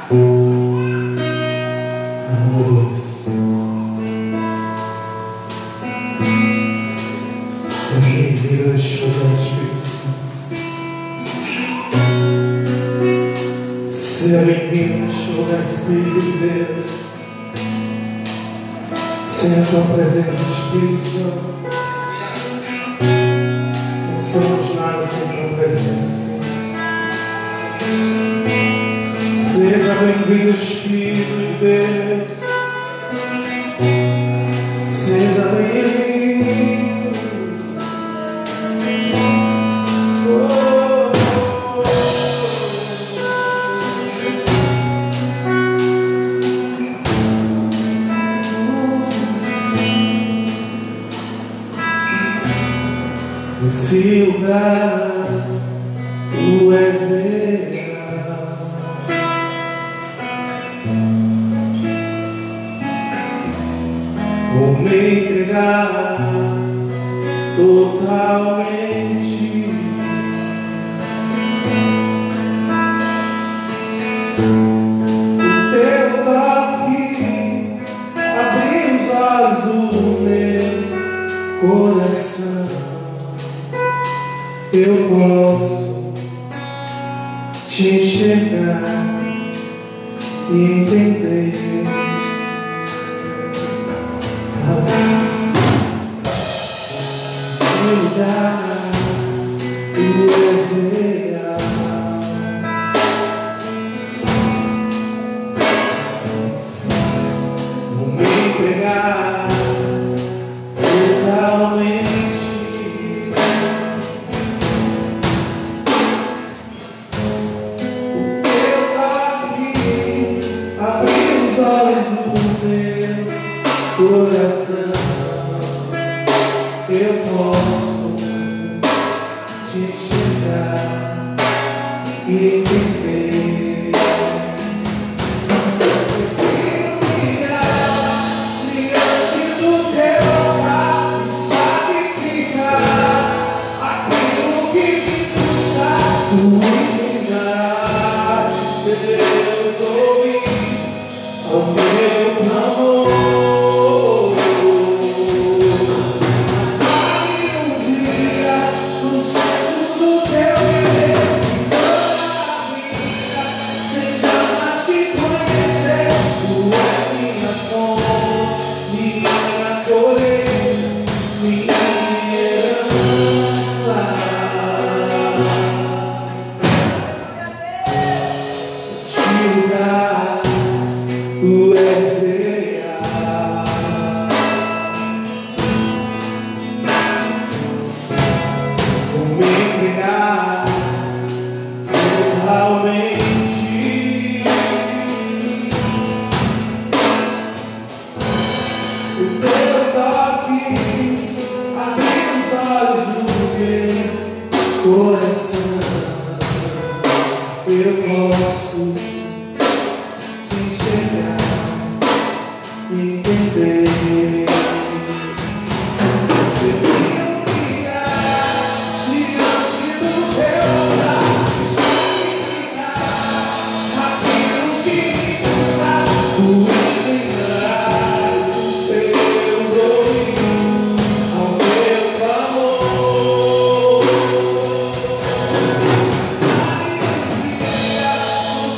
Amores, você vira a chuva da Espírito. Seja bem-vindo, show da Espírito de Deus. Sem a tua presença, Espírito Santo, não somos nada sem a tua presença. Seja bem-vindo, Espírito de Deus. Seja bem-vindo. Esse lugar, tu és real. Vou me entregar totalmente. O teu toque abriu os olhos do meu coração. Eu posso te enxergar e entender. Olhar, tu és real. Vou me entregar totalmente. Coração, eu posso te enxergar e entender. Você brilhar diante do teu olhar e sacrificar aquilo que me custa. Tu engaste, Deus, ouvir ao meu clamor. Tu és real. Vou me entregar totalmente. O teu toque abriu os olhos do meu coração. Eu posso entender. Você brilhar diante do teu olhar e sacrificar aquilo que me custa. Tu inclinarás os teus ouvidos ao meu clamor. Sai um dia do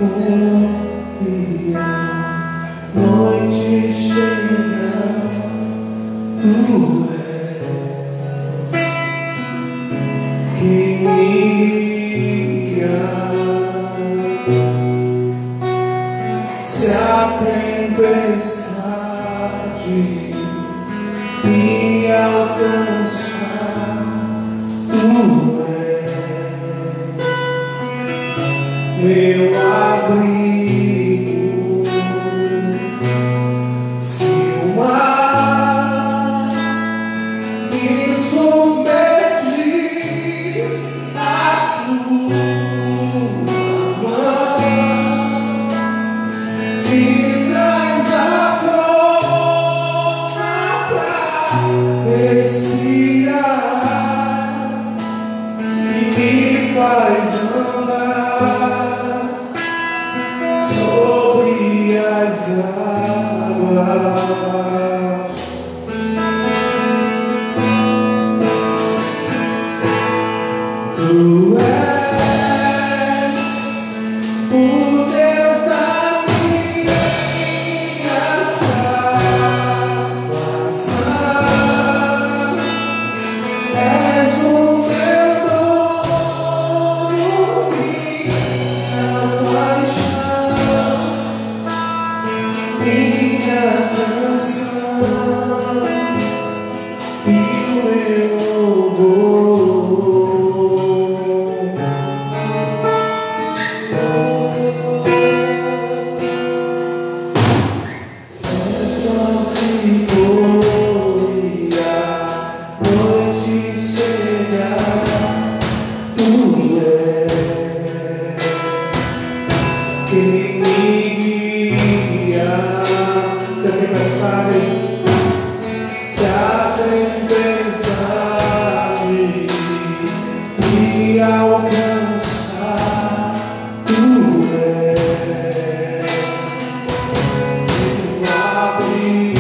confia, noite chega, tu és quem me guia. Se a tempestade me alcançar, tu és meu abrigo. Se o mar me submergir, a tua mão me traz a tona pra respirar e me faz andar sobre as águas. Tu és o Deus da minha salvação, és o meu dono, minha paixão, minha canção e o meu louvor. Noite chega, tu és quem me guia. Se a tempestade me alcançar, tu és meu abrigo.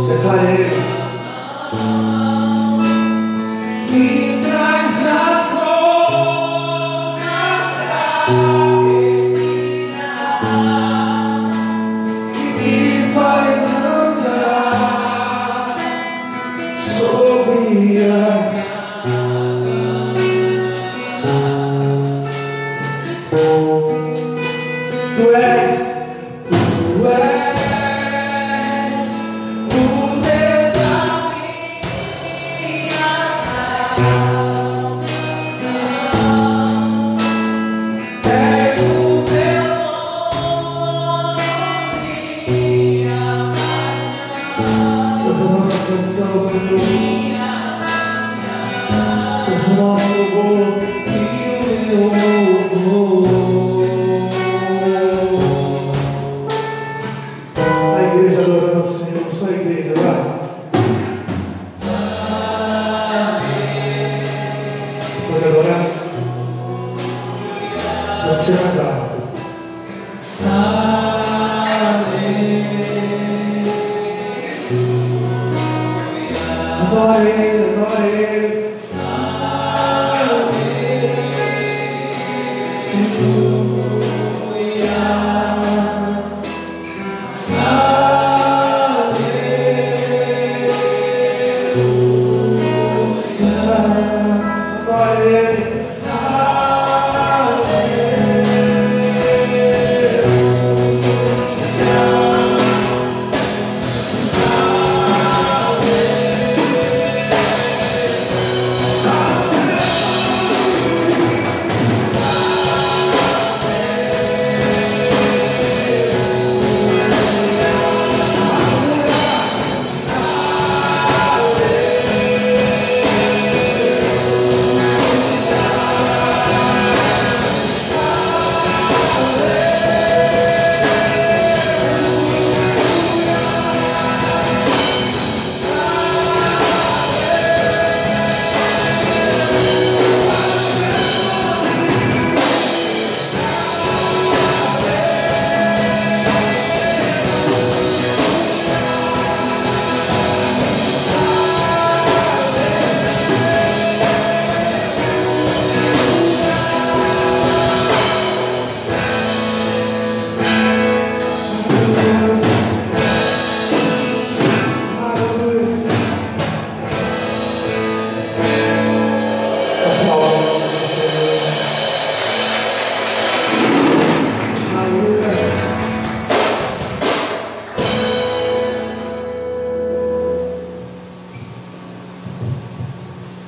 Declarei. Me traz a boca pra respirar e me faz andar Tu és o Deus da minha salvação. És o teu nome, minha paixão. Essa nossa canção, Senhor. Esse nosso louvor e o meu louvor. A igreja adorando o Senhor, só a igreja, vai. Você pode adorar? Vai ser mais alto. Adore Ele, adore Ele.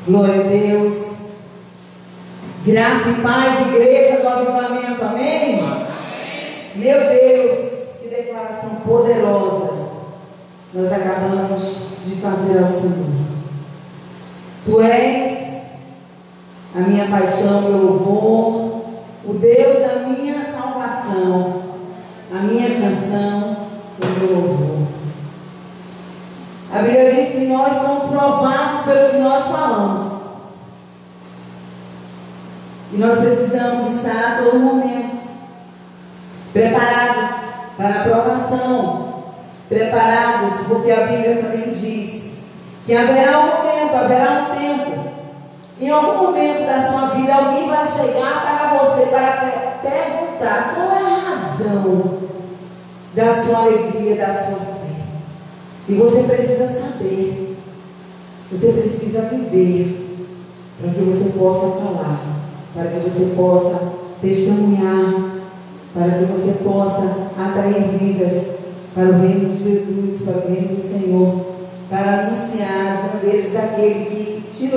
Glória a Deus. Graça e paz, igreja do avivamento, amém? Amém? Meu Deus, que declaração poderosa nós acabamos de fazer ao Senhor. Tu és a minha paixão, meu louvor, o Deus da minha salvação, a minha canção, o meu louvor. A Bíblia diz que nós somos provados pelo que nós falamos. E nós precisamos estar a todo momento preparados para a provação, preparados, porque a Bíblia também diz que haverá um momento, haverá um tempo, em algum momento da sua vida alguém vai chegar para você para perguntar qual é a razão da sua alegria, da sua fé. E você precisa saber, você precisa viver, para que você possa falar, para que você possa testemunhar, para que você possa atrair vidas para o reino de Jesus, para o reino do Senhor, para anunciar as grandezas daquele que te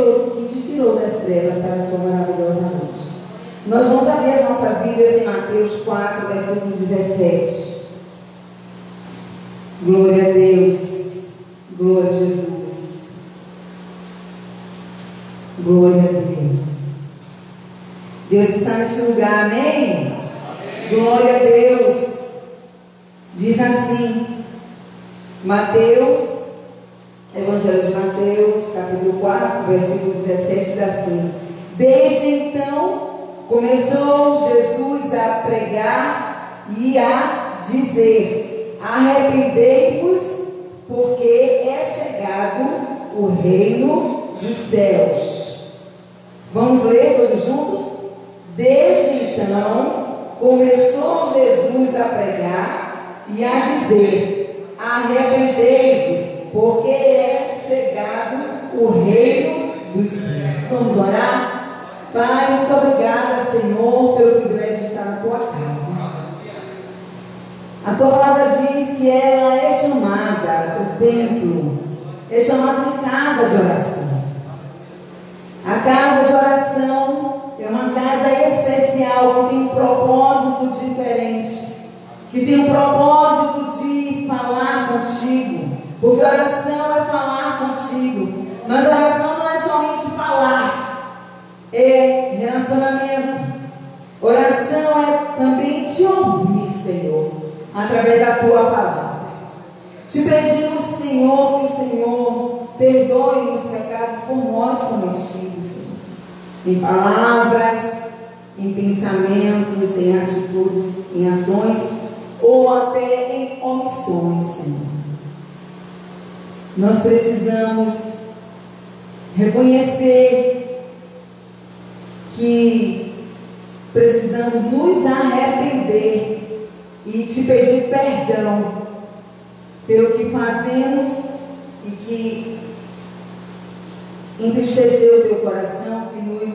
tirou das trevas para a sua maravilhosa luz. Nós vamos abrir as nossas Bíblias em Mateus 4, versículo 17. Glória a Deus. Glória a Jesus. Glória a Deus. Deus está neste lugar, amém? Amém. Glória a Deus. Diz assim, Mateus, Evangelho de Mateus, capítulo 4, versículo 17, diz assim: Desde então começou Jesus a pregar e a dizer: arrependei-vos, porque é chegado o reino dos céus. Vamos ler todos juntos? Desde então começou Jesus a pregar e a dizer: arrependei-vos, porque é chegado o reino dos céus. Vamos orar? Pai, muito obrigada, Senhor, pelo privilégio de estar tua palavra diz que ela é chamada, o templo, é chamada de casa de oração. A casa de oração é uma casa especial que tem um propósito diferente, que tem um propósito de falar contigo, porque oração é falar contigo, mas oração não é somente falar, é relacionamento. Oração é também te ouvir, Senhor, através da tua palavra. Te pedimos, Senhor, que o Senhor perdoe os pecados por nós cometidos, Senhor, em palavras, em pensamentos, em atitudes, em ações ou até em omissões, Senhor. Nós precisamos reconhecer que precisamos nos arrepender e te pedir perdão pelo que fazemos e que entristeceu o teu coração, que nos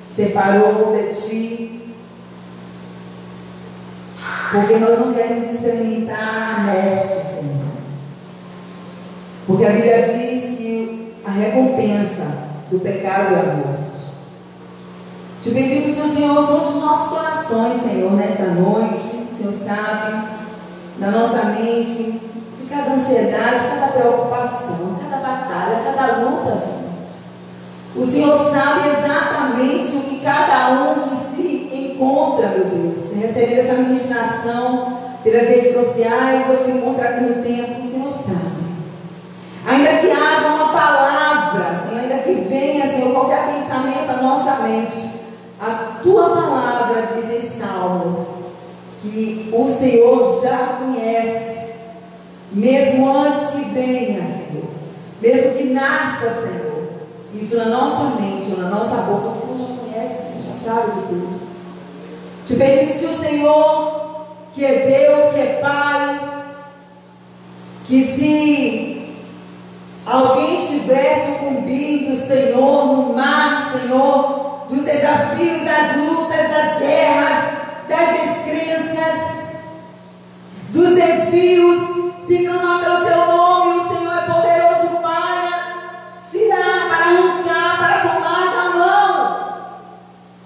separou de ti, porque nós não queremos experimentar a morte, Senhor. Porque a Bíblia diz que a recompensa do pecado é a morte. Te pedimos que o Senhor sonde os nossos corações, Senhor, nesta noite. O Senhor sabe da nossa mente, de cada ansiedade, cada preocupação, cada batalha, cada luta, Senhor. O Senhor sabe exatamente o que cada um que se encontra, meu Deus, recebendo essa ministração pelas redes sociais ou se encontra aqui no templo, o Senhor sabe. Ainda que haja uma palavra, Senhor, ainda que venha, Senhor, qualquer pensamento à nossa mente, a tua palavra diz em Salmos que o Senhor já conhece, mesmo antes que venha, Senhor, mesmo que nasça, Senhor, isso na nossa mente ou na nossa boca, o Senhor já conhece, o Senhor já sabe de tudo. Te pedimos que o Senhor, que é Deus, que é Pai, que se alguém estiver sucumbindo, Senhor, no mar, Senhor, dos desafios, das lutas, das guerras, das descrenças, dos desvios, se clamar pelo teu nome, o Senhor é poderoso para tirar, para arrancar, para tomar da mão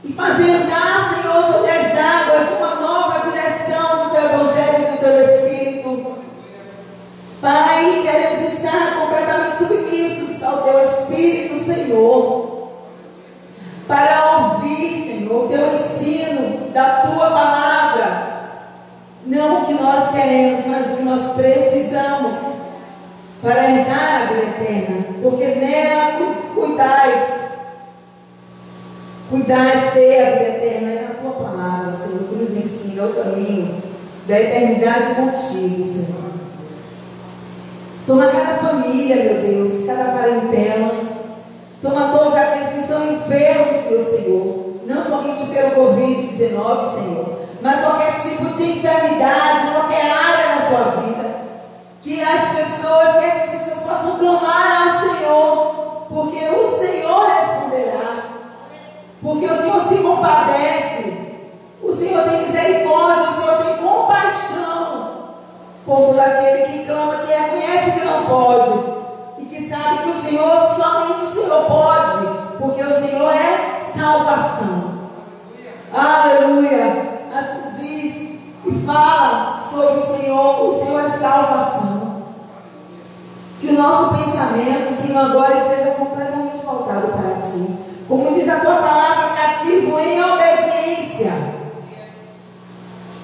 e fazer andar, Senhor, sobre as águas de uma nova direção do teu Evangelho e do teu Espírito. Pai, queremos estar completamente submissos ao teu Espírito, Senhor, para ouvir, Senhor, o teu ensino da tua palavra. Não o que nós queremos, mas o que nós precisamos para herdar a vida eterna, porque nela cuidais ter a vida eterna, é na tua palavra, Senhor, que nos ensina o caminho da eternidade contigo, Senhor. Toma cada família, meu Deus, cada parentela, toma todos aqueles que estão enfermos, meu Senhor, não somente pelo Covid-19, Senhor, mas qualquer tipo de enfermidade, qualquer área na sua vida, que essas pessoas possam clamar ao Senhor, porque o Senhor responderá, porque o Senhor se compadece, o Senhor tem misericórdia, o Senhor tem compaixão por todo aquele que clama, que reconhece que não pode, e que sabe que o Senhor, somente o Senhor pode, porque o Senhor é salvação. Aleluia! Assim diz e fala sobre o Senhor é salvação. Que o nosso pensamento, Senhor, agora esteja completamente voltado para Ti. Como diz a Tua palavra, cativo em obediência.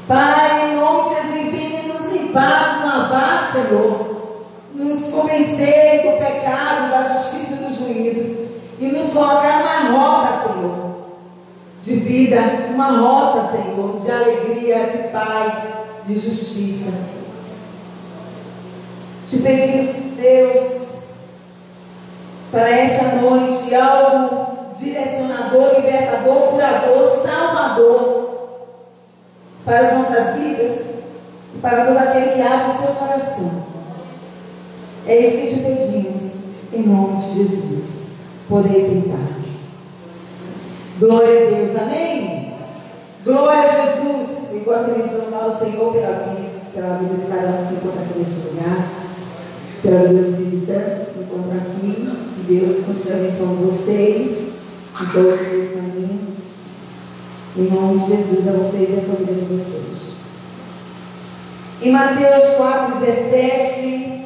Pai, em nome de Jesus, vem nos limpar, nos lavar, Senhor, nos convencer do pecado, da justiça e do juízo, e nos colocar numa rota, Senhor, de vida, uma rota, Senhor, de alegria, de paz, de justiça. Te pedimos, Deus, para esta noite, algo direcionador, libertador, curador, salvador para as nossas vidas e para todo aquele que abre o seu coração. É isso que te pedimos, em nome de Jesus. Poder sentar. Glória a Deus, amém? Glória a Jesus. E gostaria de louvar o Senhor pela vida. pela vida de cada um que se encontra aqui neste lugar, pela vida dos visitantes que se encontram aqui. Que Deus continue abençoando vocês em todos os seus caminhos. Em nome de Jesus, a vocês e a família de vocês. Em Mateus 4,17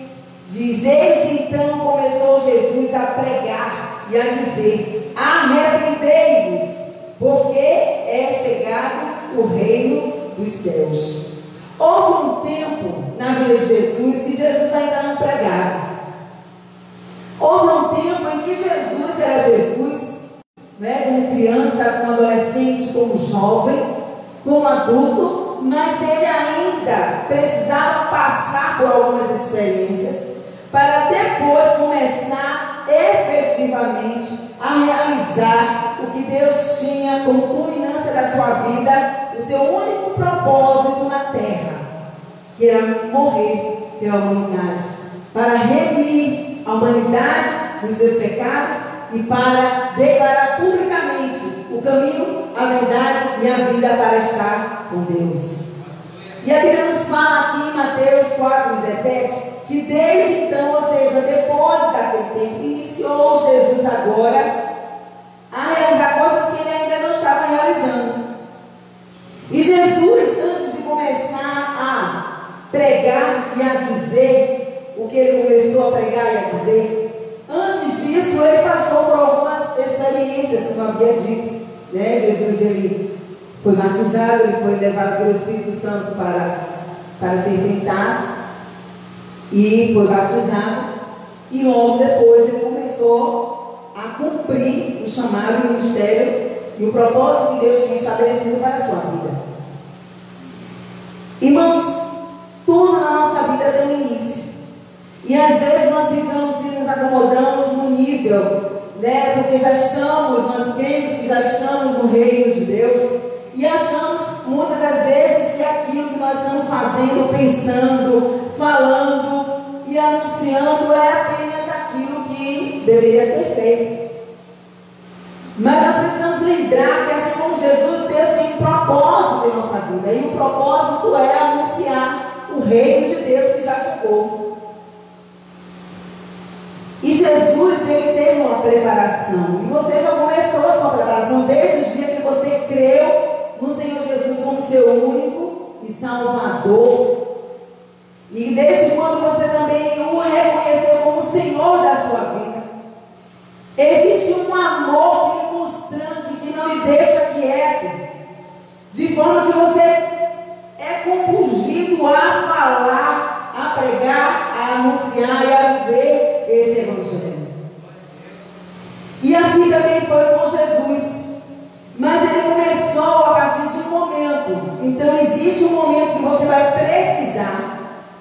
diz: desde então começou Jesus a pregar e a dizer: arrependei-vos, porque é chegado o reino dos céus. Houve um tempo na vida de Jesus que Jesus ainda não pregava. Houve um tempo em que Jesus era Jesus, né, como criança, como adolescente, como jovem, como adulto, mas ele ainda precisava passar por algumas experiências para depois começar efetivamente a realizar o que Deus tinha como culminância da sua vida, o seu único propósito na terra, que era morrer pela humanidade, para remir a humanidade dos seus pecados e para declarar publicamente o caminho, a verdade e a vida para estar com Deus. E a Bíblia nos fala aqui em Mateus 4,17 que desde então, ou seja, depois daquele tempo, iniciou Jesus agora a realizar coisas que ele ainda não estava realizando. E Jesus, antes de começar a pregar e a dizer o que ele começou a pregar e a dizer, antes disso ele passou por algumas experiências, como havia dito, né? Jesus, ele foi batizado, ele foi levado pelo Espírito Santo para ser tentado e foi batizado, e logo depois ele começou a cumprir o chamado e o ministério e o propósito que Deus tinha estabelecido para a sua vida. Irmãos, tudo na nossa vida tem um início, e às vezes nós ficamos e nos acomodamos no nível, né, porque nós cremos que já estamos no reino de Deus, e achamos muitas das vezes que aquilo que nós estamos fazendo, pensando, falando e anunciando é apenas aquilo que deveria ser feito. Mas nós precisamos lembrar que, assim como Jesus, Deus tem um propósito em nossa vida, e o propósito é anunciar o reino de Deus que já chegou. E Jesus, ele teve uma preparação, e você já começou a sua preparação desde o dia que você creu no Senhor Jesus como seu único e Salvador, e desde quando você também o reconheceu como Senhor da sua vida. Existe um amor que lhe constrange, que não lhe deixa quieto, de forma que você é compulgido a falar, a pregar, a anunciar e a viver esse evangelho. E assim também foi com Jesus. Mas ele começou a partir de um momento. Então existe um momento que você vai precisar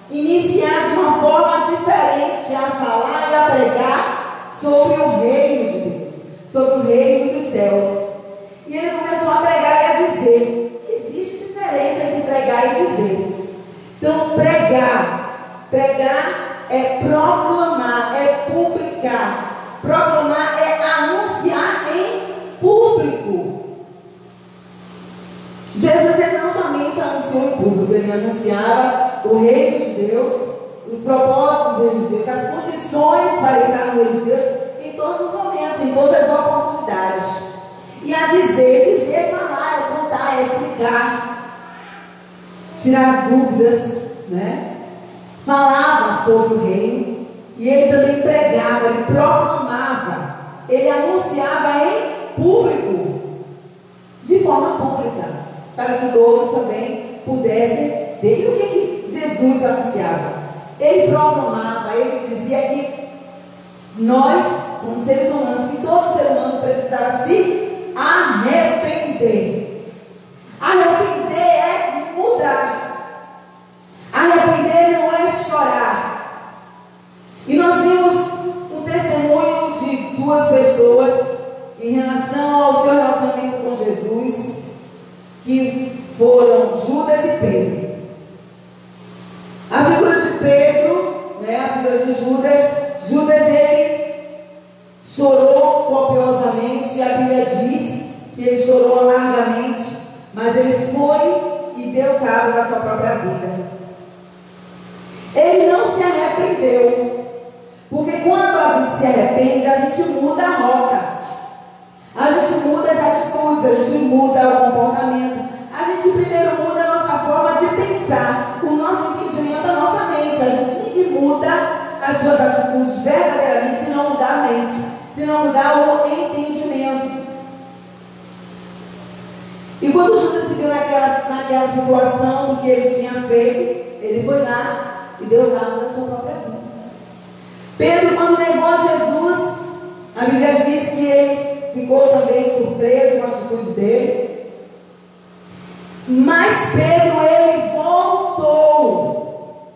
iniciar de uma forma diferente a falar e a pregar sobre o reino de Deus, sobre o reino dos céus. E ele começou a pregar e a dizer. Existe diferença entre pregar e dizer. Então pregar é proclamar, é publicar. Proclamar é anunciar em público. Jesus, ele não somente anunciou em público, ele anunciava o reino de Deus, os propósitos do reino de Deus, as condições para entrar no reino de Deus, em todos os momentos, em todas as oportunidades. E a dizer, falar, contar, explicar, tirar dúvidas, né? Falava sobre o reino, e ele também pregava, ele proclamava, ele anunciava em público, de forma pública, para que todos também pudessem ver. E o que Jesus anunciava? Ele proclamava, ele dizia que nós, como seres humanos, que todo ser humano precisava se arrepender. Arrepender é mudar. Arrepender não é chorar. E nós vimos um testemunho de duas pessoas em relação ao seu relacionamento com Jesus, que foram Judas e Pedro. A figura de Pedro, né, a figura de Judas, ele chorou copiosamente, e a Bíblia diz que ele chorou amargamente, mas ele foi e deu cabo da sua própria vida. Ele não se arrependeu. Porque quando a gente se arrepende, a gente muda a rota. A gente muda as atitudes, a gente muda o comportamento. A gente primeiro muda a nossa forma de pensar, o nosso entendimento, a nossa mente. A gente tem que mudar as suas atitudes verdadeiramente, se não mudar a mente, se não mudar o entendimento. E quando Judas se viu naquela situação do que ele tinha feito, ele foi lá e deu cabo da sua própria vida. Pedro, quando negou a Jesus, a Bíblia diz que ele ficou também surpreso com a atitude dele. Mas Pedro, ele voltou.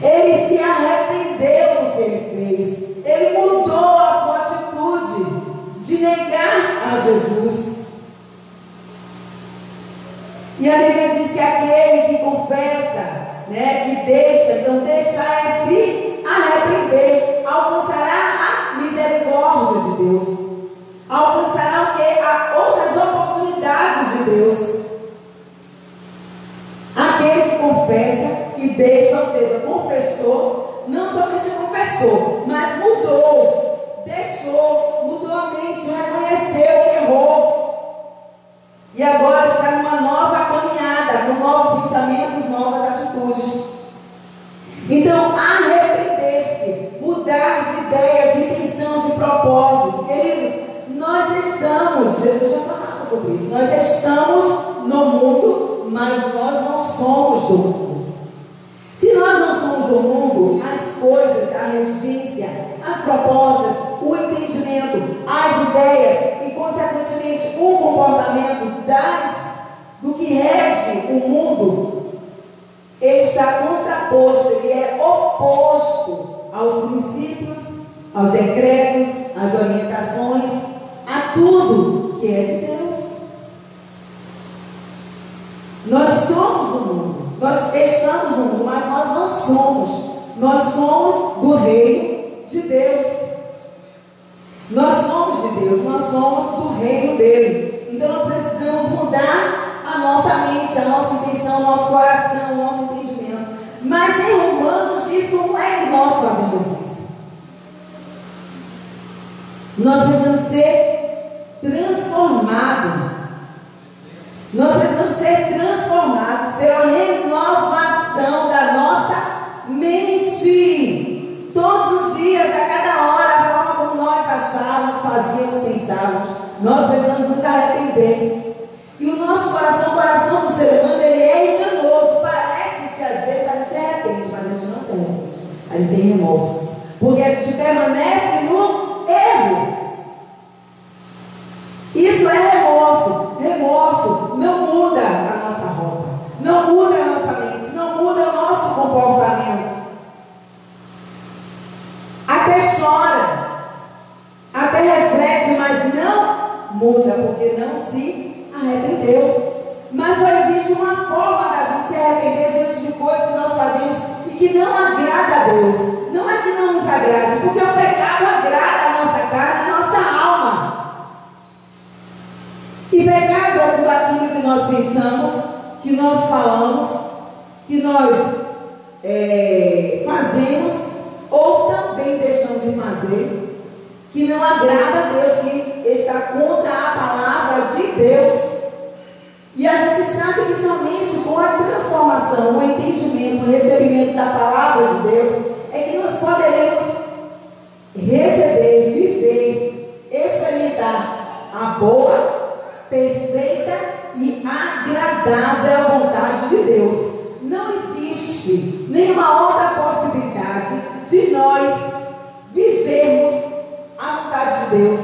Ele se arrependeu do que ele fez. Ele mudou a sua atitude de negar a Jesus. E a Bíblia diz que aquele que confessa, que deixa, então deixar é se arrepender, alcançará a misericórdia de Deus, alcançará o que? Outras oportunidades de Deus. Aquele que confessa e deixa, ou seja, confessou, não somente confessou, mas mudou, deixou, mudou a mente, reconheceu que errou. E agora está numa nova caminhada, com novos pensamentos, novas atitudes. Então, arrepender-se, mudar de ideia, de intenção, de propósito. Queridos, nós estamos, Jesus já falava sobre isso, nós estamos no mundo, mas nós não somos do mundo. Se nós não somos do mundo, as coisas, a regência, as propostas, o entendimento, as ideias e, consequentemente, o comportamento do que rege o mundo, ele está contraposto, ele é oposto aos princípios, aos decretos, às orientações, a tudo que é de Deus. Nós somos do mundo, nós estamos no mundo, mas nós não somos. Nós somos do reino de Deus. Nós somos de Deus, nós somos do reino dele. Então nós precisamos mudar a nossa mente, a nossa intenção, o nosso coração, o nosso entendimento. Mas em Romanos diz como é que nós fazemos isso. Nós precisamos ser transformados. Nós precisamos ser transformados pela renovação da nossa mente. Todos os dias, a cada hora, a forma como nós achávamos, fazíamos, pensávamos. Nós precisamos nos arrepender. E o nosso coração, o coração do ser humano, ele é enganoso. Parece que às vezes a gente se arrepende, mas a gente não se arrepende. A gente tem remorsos. Porque a gente permanece no erro. Isso é remorso. Remorso não muda a nossa rota, não muda a nossa mente, não muda o nosso comportamento. Até chora, até reflete, mas não muda, porque não se arrependeu. Mas só existe uma forma da gente se arrepender diante de coisas que nós fazemos e que não agrada a Deus. Não é que não nos agrade, porque o pecado agrada a nossa carne, a nossa alma. E pecado é tudo aquilo que nós pensamos, que nós falamos, que nós fazemos, ou também deixamos de fazer, que não agrada a Deus, que está contra a palavra de Deus. E a gente sabe que somente com a transformação, o entendimento, o recebimento da palavra de Deus, é que nós poderemos receber, viver, experimentar a boa, perfeita e agradável vontade de Deus. Não existe nenhuma outra possibilidade de nós vivermos a vontade de Deus,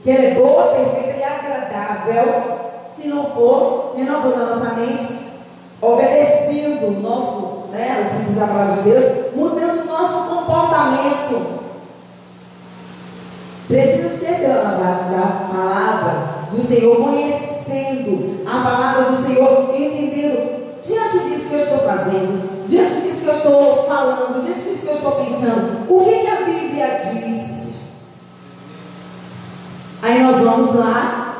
que ela é boa, perfeita e agradável, se não for renovando a nossa mente, obedecendo o nosso, os princípios da palavra de Deus, mudando o nosso comportamento. Precisa ser pela lavagem da palavra do Senhor, conhecendo a palavra do Senhor, entendendo, diante disso que eu estou fazendo, diante disso que eu estou falando, diante disso que eu estou pensando, o que a Bíblia diz? Aí nós vamos lá,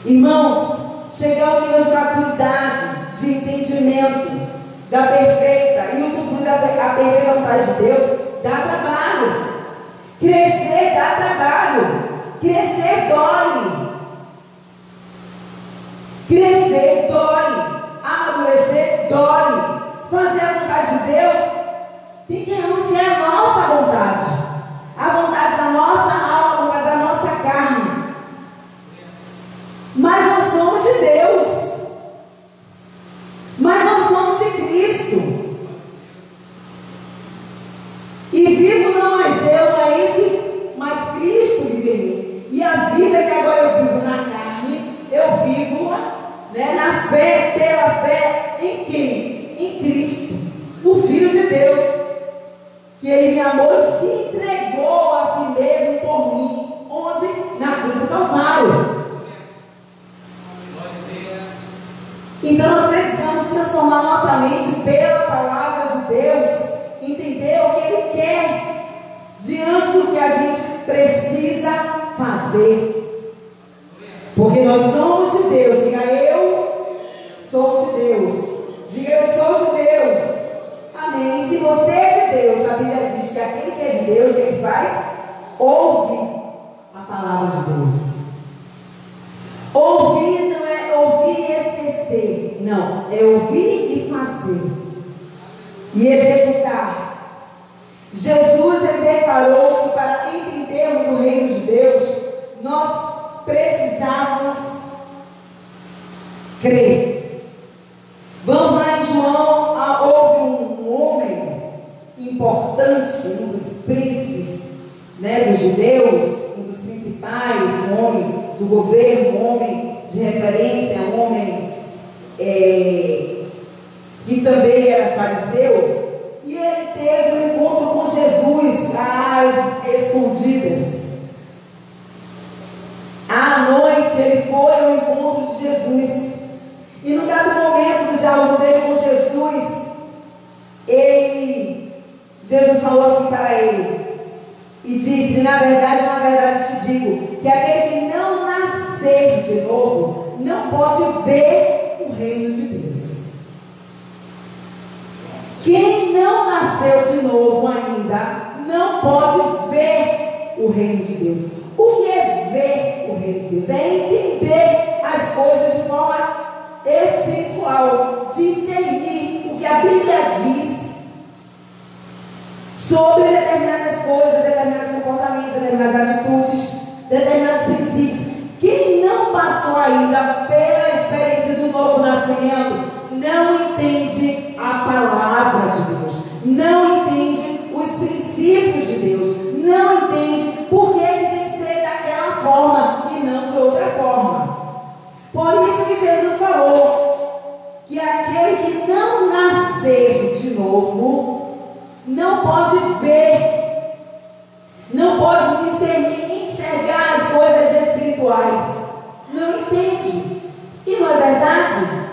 irmãos, chegar ao nível de maturidade, de entendimento da perfeita e usufruir da perfeita vontade de Deus, dá trabalho. Crescer dá trabalho. Crescer dói. Crescer dói. Amadurecer dói. Fazer a vontade de Deus tem que renunciar a nossa vontade. A vontade da nossa alma, a vontade da nossa carne. Mas nós somos de Deus. Mas nós somos de Cristo. E vivo não mais eu, não é isso, mas Cristo vive em mim. E a vida que agora eu vivo na carne, eu vivo, né, na fé, pela fé em quem? Em Cristo, o Filho de Deus, que Ele me amou e se entregou a si mesmo por mim. Onde? Na cruz do Calvário. Então nós precisamos transformar nossa mente pela palavra de Deus, entender o que Ele quer diante do que a gente precisa fazer. Porque nós somos de Deus. Diga: eu sou de Deus. Diga: eu sou de Deus. Amém. Se você é de Deus, a Bíblia diz que aquele que é de Deus, o que ele faz? Ouve a palavra de Deus. Ouvir não é ouvir e esquecer. Não, é ouvir e fazer. E executar. Jesus, ele declarou que para entendermos o reino de Deus, nós precisamos crer. Vamos lá em João. Houve um homem importante, um dos príncipes, né, dos judeus, um dos principais, um homem do governo, um homem de referência, um homem que também era fariseu, e ele teve um encontro com Jesus às escondidas. À noite ele foi ao encontro de Jesus, e no dado momento do diálogo dele com Jesus, Jesus falou assim para ele, e disse: na verdade te digo, que aquele que não nascer de novo, não pode ver o reino de Deus. Quem não nasceu de novo ainda, não pode ver o reino de Deus. O que é ver o reino de Deus? É entender as coisas de forma espiritual, discernir o que a Bíblia diz sobre determinadas coisas, determinados comportamentos, determinadas atitudes, determinados princípios. Quem não passou ainda pela experiência do novo nascimento, não entende a palavra de Deus, não entende os princípios de Deus, não entende por que ele tem que ser daquela forma e não de outra forma. Por isso que Jesus falou que aquele que não nascer de novo não pode ver, não pode discernir, enxergar as coisas espirituais, não entende. E não é verdade?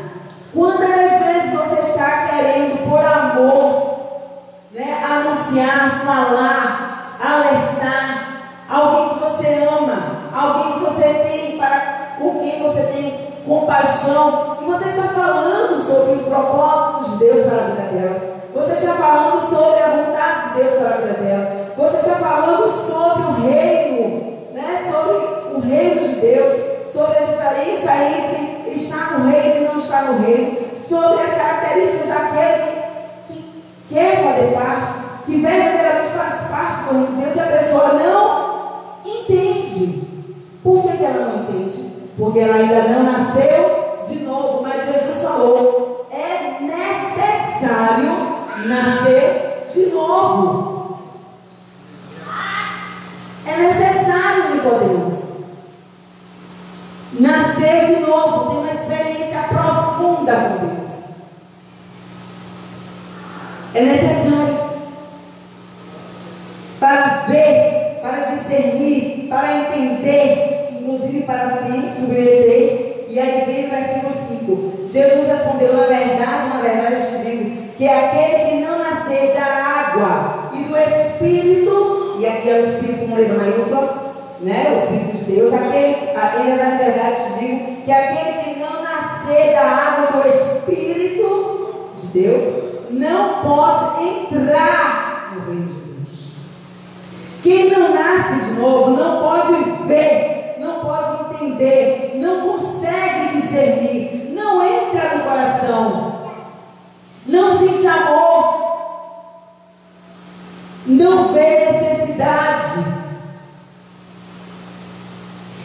Quantas vezes você está querendo, por amor, né, anunciar, falar, alertar alguém que você ama, alguém que você tem com quem você tem compaixão, e você está falando sobre os propósitos de Deus para a vida dela, você está falando sobre a vontade de Deus para a vida dela, você está falando sobre o reino, né, sobre o reino de Deus, sobre a diferença entre estar no reino e não estar no reino, sobre as características daquele que quer fazer parte, que verdadeiramente faz parte do reino de Deus, e a pessoa não entende. Por que ela não entende? Porque ela ainda não nasceu de novo. Mas Jesus falou: é necessário nascer de novo. É necessário, Nicodemos, nascer de novo, ter uma experiência profunda com Deus. É necessário para ver, para discernir, para entender, inclusive para se submeter. E aí vem o versículo 5. Jesus respondeu: na verdade eu te digo, que aquele que não nascer da água e do Espírito, e aqui é o Espírito com letra maiúscula, né, o Espírito de Deus, na verdade te digo, que aquele que não nascer da água e do Espírito de Deus, não pode entrar no reino de Deus. Quem não nasce de novo não pode ver, não pode entender, não consegue discernir, não entra no coração, não sente amor, não vê necessidade.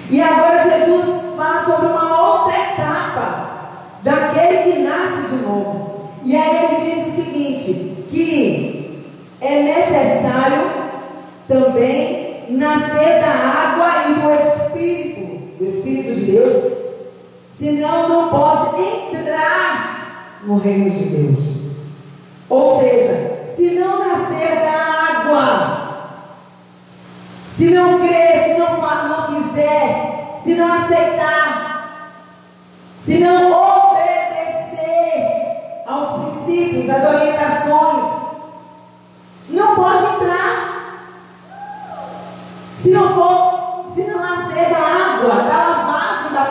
E agora Jesus fala sobre uma outra etapa daquele que nasce de novo. E aí ele diz o seguinte, que é necessário também nascer da água e do Espírito de Deus, senão não pode entrar no reino de Deus. Ou seja, se não nascer da água, se não crer, se não fizer, se não aceitar, se não obedecer aos princípios, às orientações, não pode entrar. Se não nascer da água, da lavagem da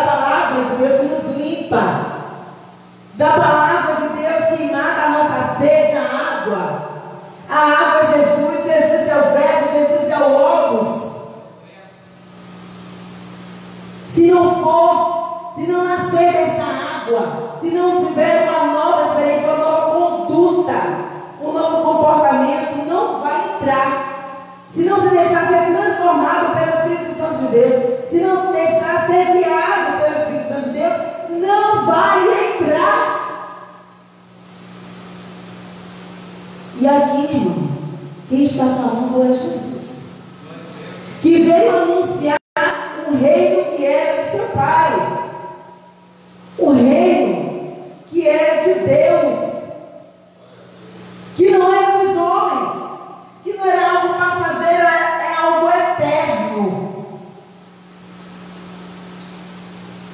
palavra de Deus que nos limpa, da palavra de Deus que mata a nossa sede, a água é Jesus, Jesus é o Verbo, Jesus é o Logos. Se não nascer dessa água, se não tiver uma nova experiência, uma nova conduta, um novo comportamento, não vai entrar. Se não se deixar ser transformado pelo Espírito Santo de Deus, se não deixar ser guiado pelo Espírito Santo de Deus, não vai entrar. E aqui, irmãos, quem está falando é Jesus, que veio anunciar um reino que era do seu Pai, um reino que era de Deus, que não era dos homens, que não era algo passageiro, é algo eterno,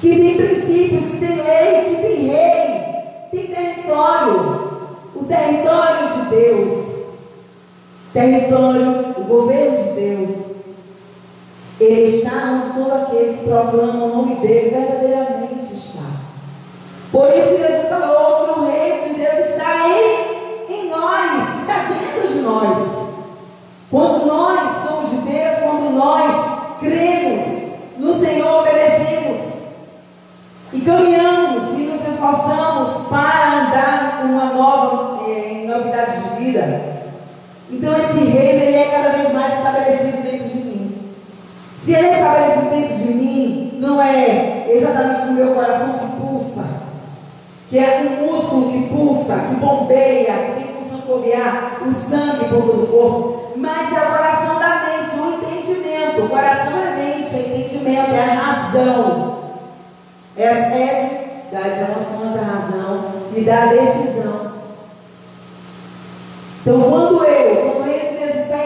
que tem princípios, que tem lei, que tem rei, tem território, o território de Deus, território, o governo de Deus. Ele está onde todo aquele que proclama o nome dele verdadeiramente está. Por isso Jesus falou que o reino de Deus está em nós, está dentro de nós. Quando nós somos de Deus, quando nós cremos no Senhor, obedecemos e caminhamos e nos esforçamos para andar em novidade de vida, então esse reino ele é cada vez mais estabelecido dentro de mim. Se ele é estabelecido dentro de mim, não é exatamente no meu coração que pulsa, que é um músculo que pulsa, que bombeia, que tem função de bombear o sangue por todo o corpo, mas é o coração da mente, o entendimento. O coração é mente, é entendimento, é a razão, é a sede das emoções, da razão e da decisão. Então quando o reino de Deus está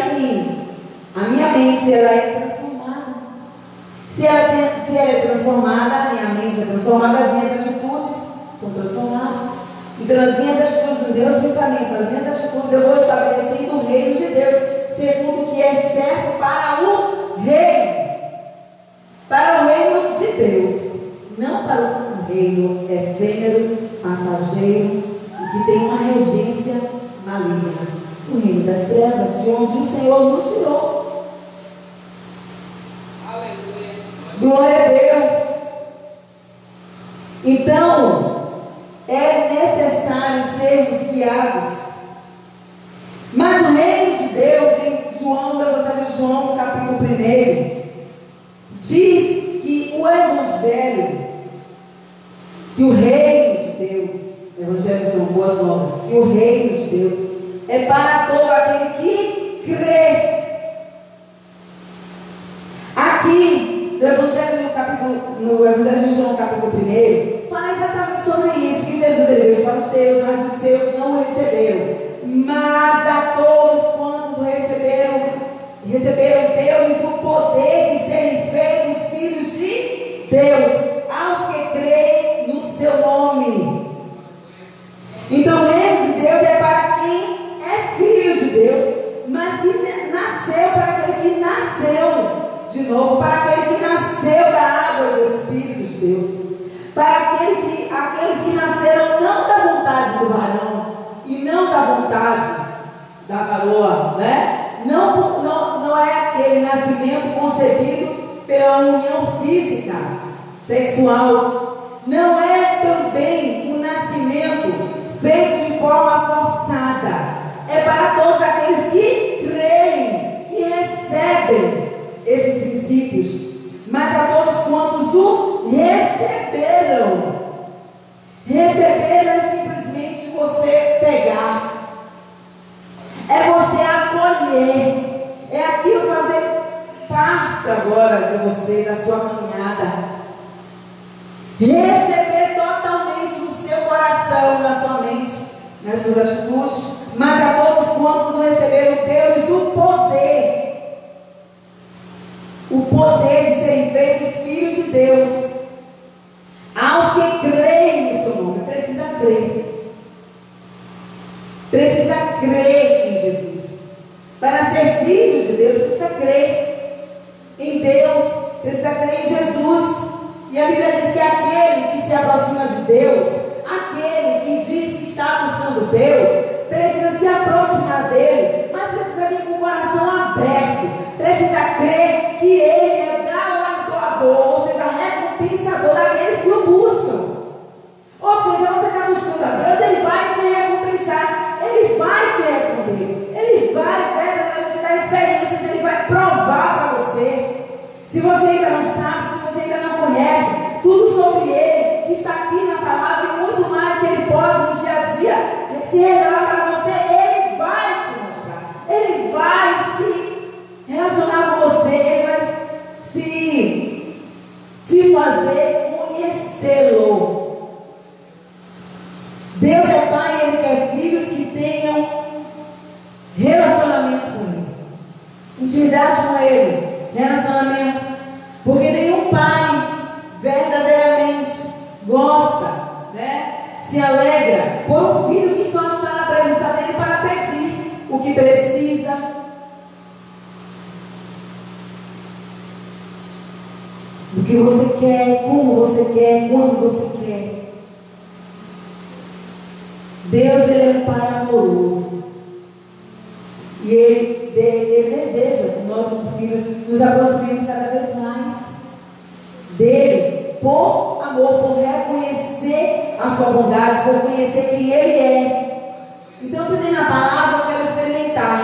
em mim, a minha mente ela é transformada. Se ela é transformada, a minha mente é transformada, as minhas atitudes são transformadas. Então as minhas atitudes, os meus pensamentos, as minhas atitudes, eu vou estabelecendo o reino de Deus, segundo o que é certo para o reino de Deus, não para o reino efêmero, passageiro, e que tem uma regência maligna. O reino das trevas, de onde o Senhor nos tirou. Aleluia. Glória a Deus. Então, é necessário sermos guiados. Mas o reino de Deus, em João, no Evangelho de João, no capítulo 1, diz que o Evangelho, que o reino de Deus, Evangelho são boas novas, que o reino de Deus é para todo aquele que crê. Aqui, no Evangelho de João, capítulo 1, fala exatamente sobre isso, que Jesus veio para os seus, mas os seus não o receberam. Mas a todos quantos receberam deu-lhes o poder de serem feitos filhos de Deus, aos que creem no seu nome. Então o reino de Deus é para quem é filho de Deus, mas que nasceu, para aquele que nasceu de novo, para aquele que nasceu da água e do Espírito de Deus, para aqueles que nasceram não da vontade do varão e não da vontade da varoa, né? Não é aquele nascimento concebido pela união física, sexual. Não é também um nascimento feito de forma forçada. É para todos aqueles que creem, que recebem esses princípios, mas a todos quantos o receberam. Receber não é simplesmente você pegar, é você acolher, é aquilo fazer parte agora de você, da sua caminhada. Receber totalmente no seu coração, na sua mente, nas suas atitudes, mas a todos quantos receberam deles o poder de serem feitos filhos de Deus. Aos que creem no seu nome. Precisa crer. Precisa crer em Jesus. Para ser filho de Deus, precisa crer em Deus, precisa crer em Jesus. E a Bíblia diz que aquele que se aproxima de Deus, aquele que diz que está buscando Deus, precisa se aproximar dele, mas precisa vir com o coração aberto. Precisa crer que ele é galardoador, ou seja, recompensador daqueles que o buscam. Ou seja, você está buscando a Deus, ele vai te recompensar, ele vai te responder, ele vai verdadeiramente dar experiências, ele vai provar para você. Se você ainda não sabe, se você ainda não conhece tudo sobre ele, que está aqui na palavra e muito mais que ele pode no dia a dia se revelar para você, ele vai te mostrar, ele vai se relacionar com você, ele vai te fazer conhecê-lo. Deus é Pai e Ele quer filhos que tenham relacionamento com Ele, intimidade com Ele, relacionamento, porque nenhum pai verdadeiramente gosta, né, se alegra por um filho que só está na presença dele para pedir o que precisa. O que você quer, como você quer, quando você quer. Deus, Ele é um Pai amoroso. E Ele deseja que nós, como filhos, nos aproximemos cada vez mais dele, por amor, por reconhecer a sua bondade, por conhecer quem Ele é. Então, se tem na palavra, eu quero experimentar.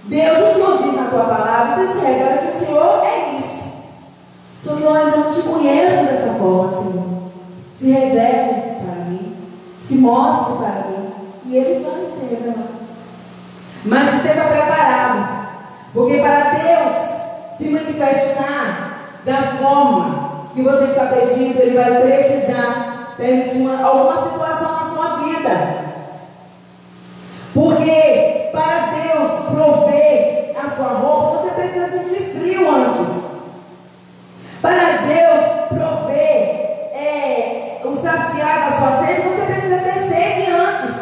Deus, o Senhor diz na tua palavra, você se revela que o Senhor é isso. Senhor, eu ainda não te conheço dessa forma, Senhor. Se revele para mim, se mostre para mim, e Ele vai se revelar. Mas esteja preparado, porque para Deus se manifestar da forma que você está pedindo, Ele vai precisar permitir alguma situação na sua vida. Porque para Deus prover a sua roupa, você precisa sentir frio antes. Para Deus prover o saciar da sua sede, você precisa ter sede antes.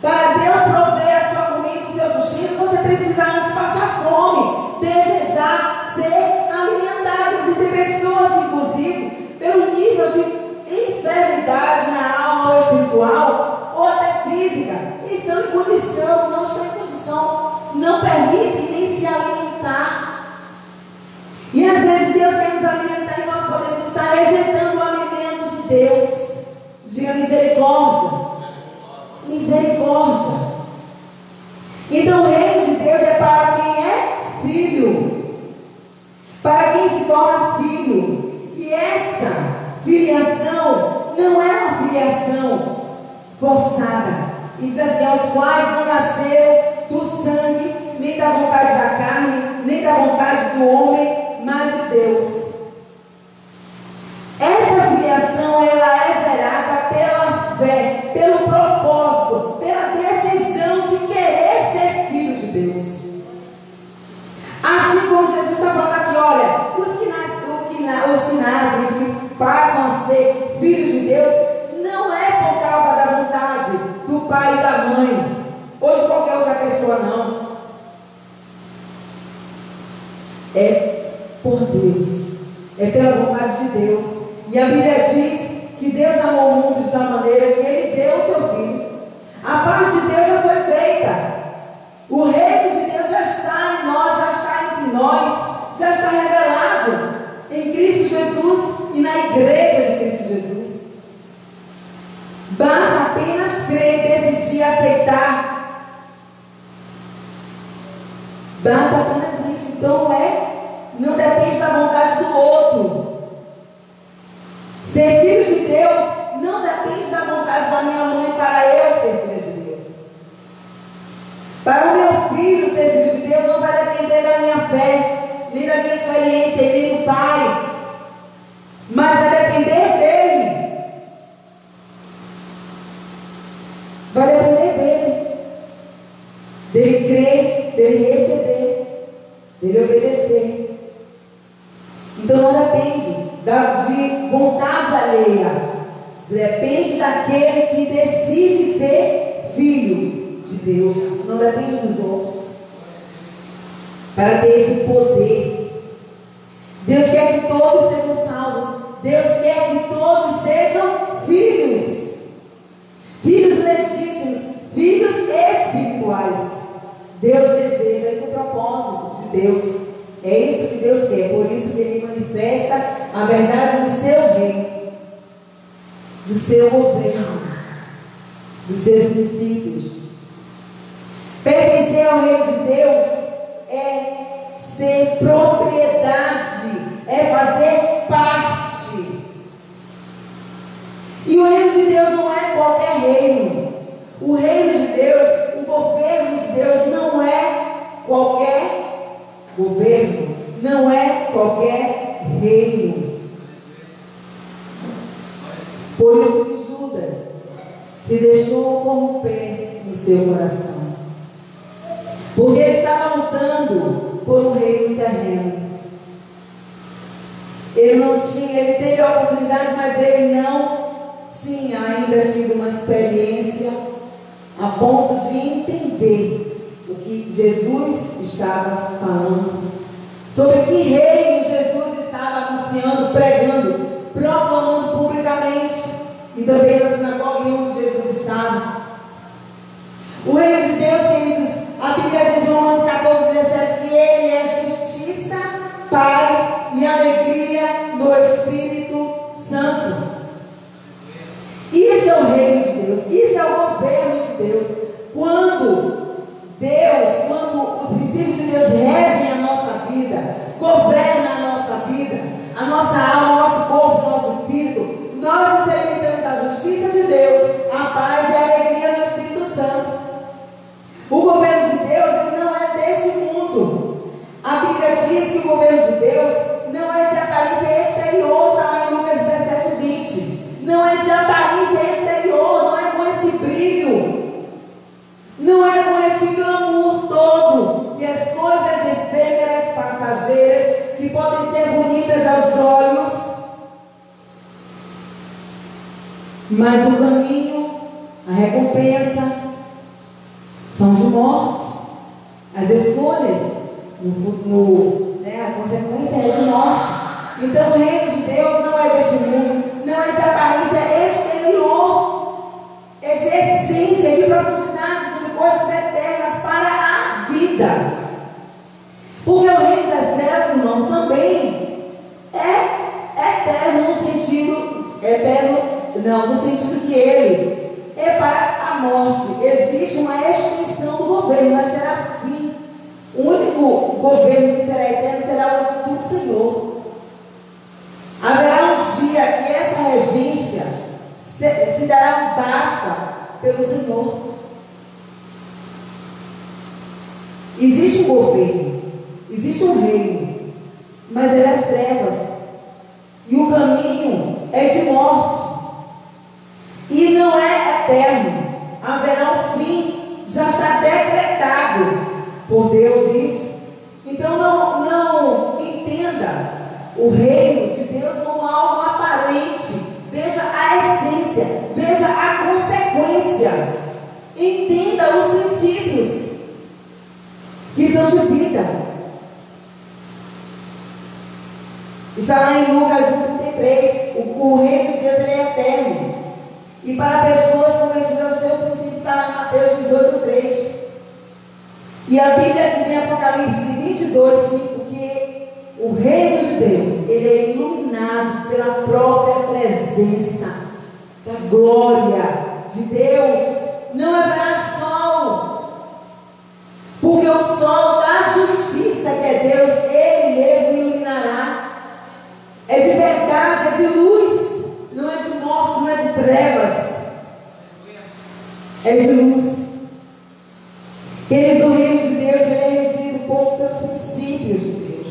Para Deus prover a sua comida, o seu sustento, você precisa antes passar fome, desejar ser alimentado. Existem pessoas, inclusive, pelo nível de enfermidade na alma ou espiritual, ou até física, estão em condição, não estão em condição, não permitem nem se alimentar. E às vezes Deus quer nos alimentar e nós podemos estar rejeitando o alimento de Deus. Diga misericórdia. Misericórdia. Então o reino de Deus é para quem é filho, para quem se torna filho. E essa filiação não é uma filiação forçada. E diz assim: aos quais não nasceram do sangue, nem da vontade da carne, nem da vontade do homem, mas de Deus. Essa filiação, ela é gerada pela fé, pelo propósito, pela decisão de querer ser filho de Deus. Assim como Jesus está falando aqui, olha, os que nascem, os que passam a ser filhos de Deus, não é por causa da vontade do pai e da mãe, ou de qualquer outra pessoa, não. É por Deus, é pela vontade de Deus. E a Bíblia diz que Deus amou o mundo de tal maneira que Ele deu o seu Filho. A paz de Deus já foi feita. O reino de Deus já está em nós, já está entre nós, já está revelado em Cristo Jesus e na igreja de Cristo Jesus. Basta apenas crer, decidir, aceitar. Basta apenas isso. Então não depende da vontade do outro. Ser filho de Deus não depende da vontade da minha mãe para eu ser filho de Deus. Para o meu filho ser filho de Deus não vai depender da minha fé, nem da minha experiência, nem do pai, mas vai depender dele. Vai depender dele. Dele crer, dele receber, dele obedecer. Então não depende de vontade alheia. Depende daquele que decide ser filho de Deus. Não depende dos outros. Para ter esse poder. Deus quer que todos sejam salvos. Deus quer que todos sejam filhos. Filhos legítimos. Filhos espirituais. Deus deseja, esse é o propósito de Deus. É isso que Deus quer. Por isso que Ele manifesta a verdade do seu reino, do seu governo, dos seus princípios. Pertencer ao reino de Deus é ser propriedade, é fazer parte. E o reino de Deus não é qualquer reino. O reino de Deus, o governo de Deus não é qualquer governo, não é qualquer reino. Por isso que Judas se deixou corromper no seu coração, porque ele estava lutando por um reino terreno. Ele teve a oportunidade, mas ele não tinha ainda tido uma experiência a ponto de entender o que Jesus estava falando, sobre que reino Jesus estava anunciando, pregando, proclamando publicamente, e também na sinagoga onde Jesus estava. O reino de Deus, queridos, a Bíblia diz em Romanos 14:17 que Ele é justiça, paz e alegria no Espírito Santo. Isso é o reino de Deus, isso é o governo de Deus. Quando os princípios de Deus regem a nossa vida, governam a nossa vida, a nossa alma, o nosso corpo, o nosso espírito, nós experimentamos a justiça de Deus, a paz e a alegria no Espírito Santo. O governo de Deus não é deste mundo. A Bíblia diz que o governo de Deus não é de aparência exterior, está lá em Lucas 17:20. Não é de aparência exterior, não é com esse brilho, não é com esse glamour todo, que as coisas efêmeras, passageiras, que podem ser bonitas aos olhos, mas o caminho, a recompensa, são de morte. As escolhas, a consequência é de morte. Então o reino de Deus não é deste mundo, não é de aparência exterior, é de essência, de profundidade, sobre coisas eternas para a vida. Porque o reino das trevas, irmãos, também é eterno no sentido no sentido que ele é para a morte. Existe uma extinção do governo, mas terá fim. O único governo que será eterno será o do Senhor. Haverá um dia que essa regência se dará um basta pelo Senhor. Existe um governo, existe um reino, mas é das trevas, e o caminho é de morte, e não é eterno. Haverá um fim, já está decretado por Deus isso. Então não entenda o reino de Deus como algo aparente. Veja a essência, veja a consequência, entenda os princípios que são de vida. Está lá em Lucas 1:33, o o reino de Deus ele é eterno. E para pessoas convertidas aos seus princípios, está lá em Mateus 18:3. E a Bíblia diz em Apocalipse 22:5 que o reino de Deus ele é iluminado pela própria presença da glória de Deus. Não haverá sol, porque o sol da justiça que é Deus, ele mesmo iluminará. É de verdade, é de luz, não é de morte, não é de trevas, é de luz. Queridos, o reino de Deus ele é regido pelos princípios de Deus,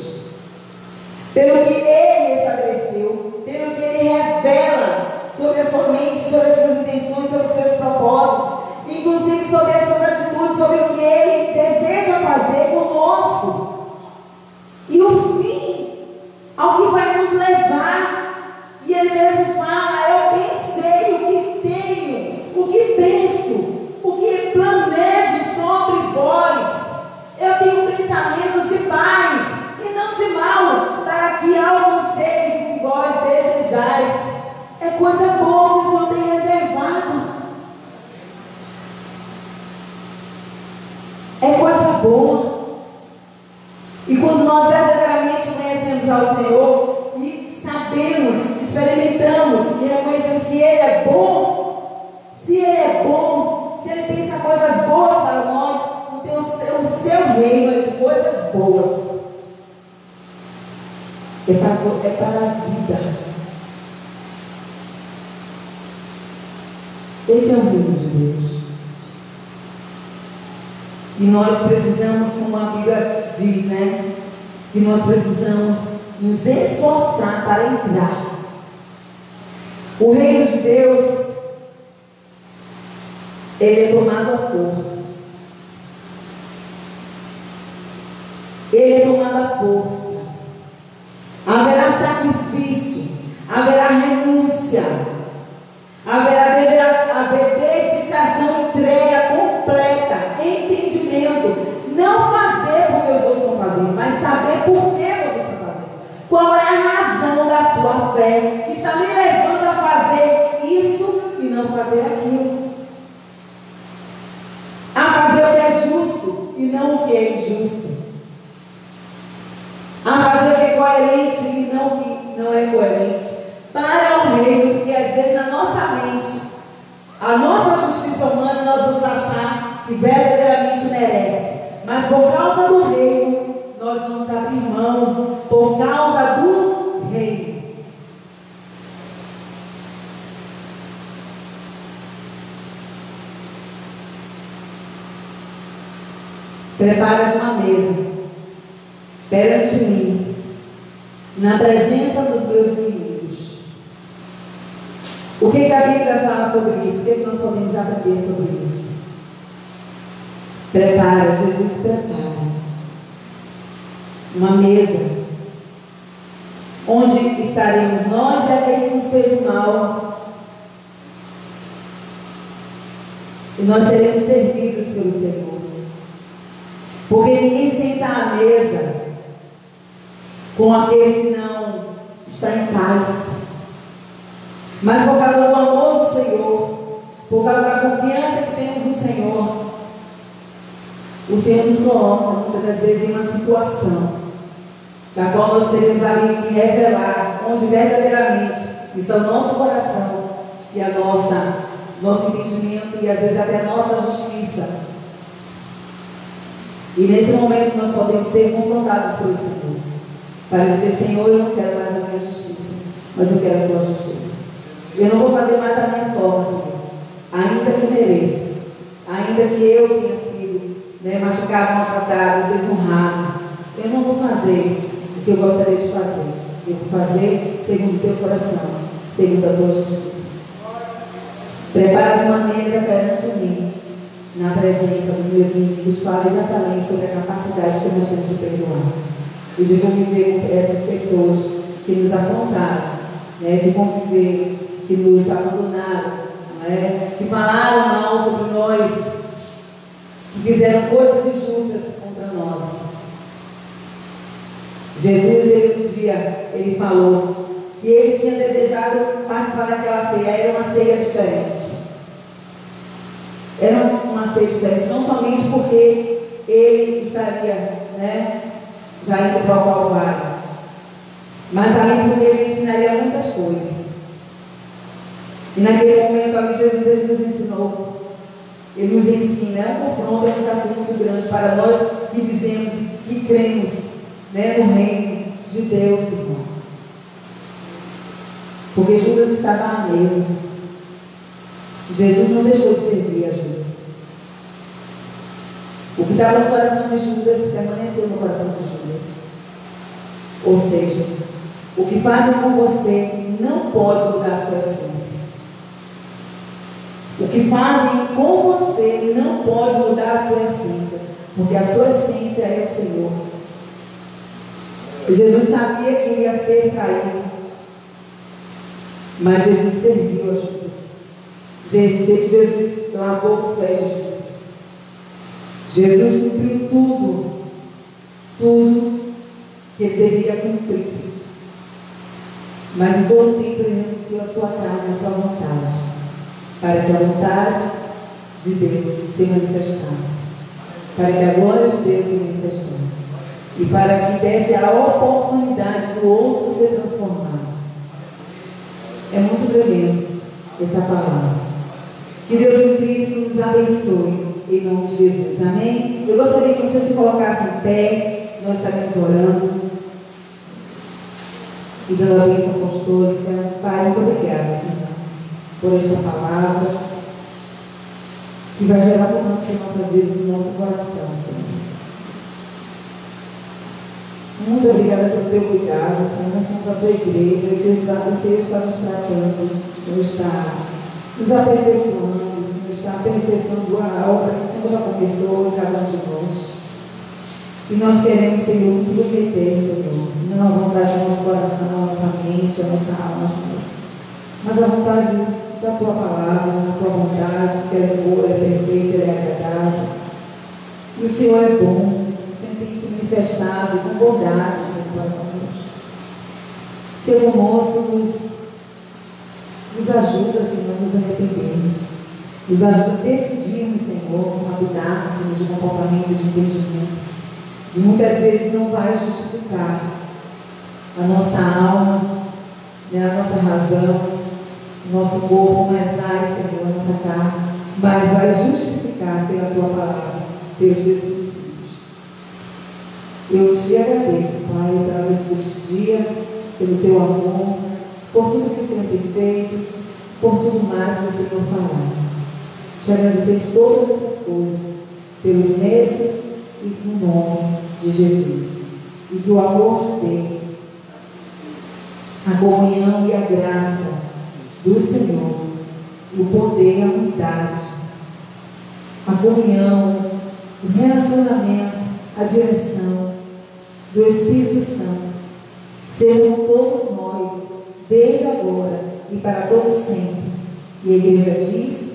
pelo que ele estabeleceu, pelo que ele revela sobre a sua mente, sobre as suas intenções, sobre os seus propósitos, inclusive sobre as suas atitudes, sobre o que ele deseja fazer conosco, e o fim ao que vai nos levar. E ele mesmo fala: eu bem sei o que tenho, o que penso, o que planejo sobre vós. Eu tenho pensamentos de paz e não de mal, para que alcanceis o que vós desejais. É coisa boa que o Senhor tem reservado. É coisa boa. E quando nós verdadeiramente conhecemos ao Senhor e sabemos, experimentamos e reconhecemos que Ele é bom, se Ele é bom, se Ele pensa coisas boas para nós, então o seu reino é de coisas boas. É para a vida. Esse é o reino de Deus. E nós precisamos, como a Bíblia diz, né? Que nós precisamos nos esforçar para entrar. O reino de Deus, ele é tomado à força. Ele é tomado à força. Haverá sacrifício, haverá renúncia, haverá dedicação, entrega completa, entendimento. Não fazer porque os outros estão fazendo, mas saber por que você está fazendo. Qual é a razão da sua fé que está lhe levando a fazer isso e não fazer aquilo. A fazer o que é justo e não o que é injusto. A fazer o que é coerente e não o que não é coerente. Para o reino, porque às vezes na nossa mente, a nossa justiça humana nós vamos achar que verdadeiramente merece. Mas por causa do reino, nós vamos abrir mão. Por causa do reino. Preparas uma mesa perante mim, na presença dos meus inimigos. O que a Bíblia fala sobre isso? O que nós podemos aprender sobre isso? Prepara, Jesus prepara uma mesa onde estaremos nós e aquele que nos fez o mal, e nós seremos servidos pelo Senhor, porque ninguém senta à mesa com aquele que não está em paz. Mas por causa do amor do Senhor, por causa da confiança que temos no Senhor, o Senhor nos coloca muitas das vezes em uma situação da qual nós teremos ali que revelar onde verdadeiramente está o nosso coração e a nosso entendimento e às vezes até a nossa justiça. E nesse momento nós podemos ser confrontados pelo Senhor para dizer: Senhor, eu não quero mais a minha justiça, mas eu quero a tua justiça. Eu não vou fazer mais a minha forma, Senhor, ainda que mereça, ainda que eu tenha sido machucado, maltratado, desonrado. Eu não vou fazer o que eu gostaria de fazer. Eu vou fazer segundo o teu coração, segundo a tua justiça. Preparas uma mesa perante mim, na presença dos meus inimigos. Fala exatamente sobre a capacidade que nós temos de perdoar e de conviver com essas pessoas que nos afrontaram, de conviver, que nos abandonaram, que falaram mal sobre nós, que fizeram coisas injustas contra nós. Jesus, um dia, ele falou que ele tinha desejado participar daquela ceia. Era uma ceia diferente. Era uma ceia diferente, não somente porque ele estaria, já indo para o Calvário, mas ali porque ele ensinaria muitas coisas. E naquele momento ali Jesus ele nos ensinou. Ele nos ensina, é um confronto, é um desafio muito grande para nós que dizemos, que cremos no reino de Deus, irmãos. Porque Judas estava à mesa. Jesus não deixou de servir a Judas. O que estava no coração de Judas permaneceu no coração de Judas. Ou seja, o que fazem com você não pode mudar a sua essência. O que fazem com você não pode mudar a sua essência, porque a sua essência é o Senhor. Jesus sabia que iria ser traído, mas Jesus serviu a Judas. Jesus lavou os pés de Judas. Jesus cumpriu tudo que ele deveria cumprir. Mas em todo tempo ele renunciou a sua carne, a sua vontade, para que a vontade de Deus se manifestasse, para que a glória de Deus se manifestasse, e para que desse a oportunidade do outro ser transformado. É muito tremendo essa palavra. Que Deus em Cristo nos abençoe, em nome de Jesus, amém? Eu gostaria que você se colocasse em pé, nós estaremos orando e dando a bênção apostólica. Pai, muito obrigada, Senhor, por esta palavra que vai gerar abundância em nossas vidas e no nosso coração, Senhor. Muito obrigada pelo teu cuidado, Senhor. Nós somos a tua igreja, o Senhor está nos tratando, o Senhor está nos aperfeiçoando, o Senhor está aperfeiçoando a obra que o Senhor já começou em cada um de nós. E nós queremos, Senhor, nos submeter, Senhor, não a vontade do nosso coração, a nossa mente, a nossa alma, Senhor, mas a vontade da tua palavra, da tua vontade, que ela é boa, ela é perfeita, ela é agradável. E o Senhor é bom, o Senhor tem se manifestado com bondade, Senhor, para nós. Senhor conosco, nos ajuda, Senhor, nos arrependermos. Nos ajuda a decidirmos, Senhor, habitarmos, Senhor, de comportamento, de entendimento. E muitas vezes não vai justificar a nossa alma, a nossa razão, o nosso corpo, mas vai, Senhor, a nossa carne, mas vai justificar pela tua palavra, pelos teus princípios. Eu te agradeço, Pai, através deste dia, pelo teu amor, por tudo que o Senhor tem feito, por tudo mais que o Senhor fará. Te agradecemos todas essas coisas, pelos méritos e no nome de Jesus. E que o amor de Deus, a comunhão e a graça do Senhor, o poder e a unidade, a comunhão, o relacionamento, a direção do Espírito Santo, sejam todos nós, desde agora e para todo sempre. E a igreja diz: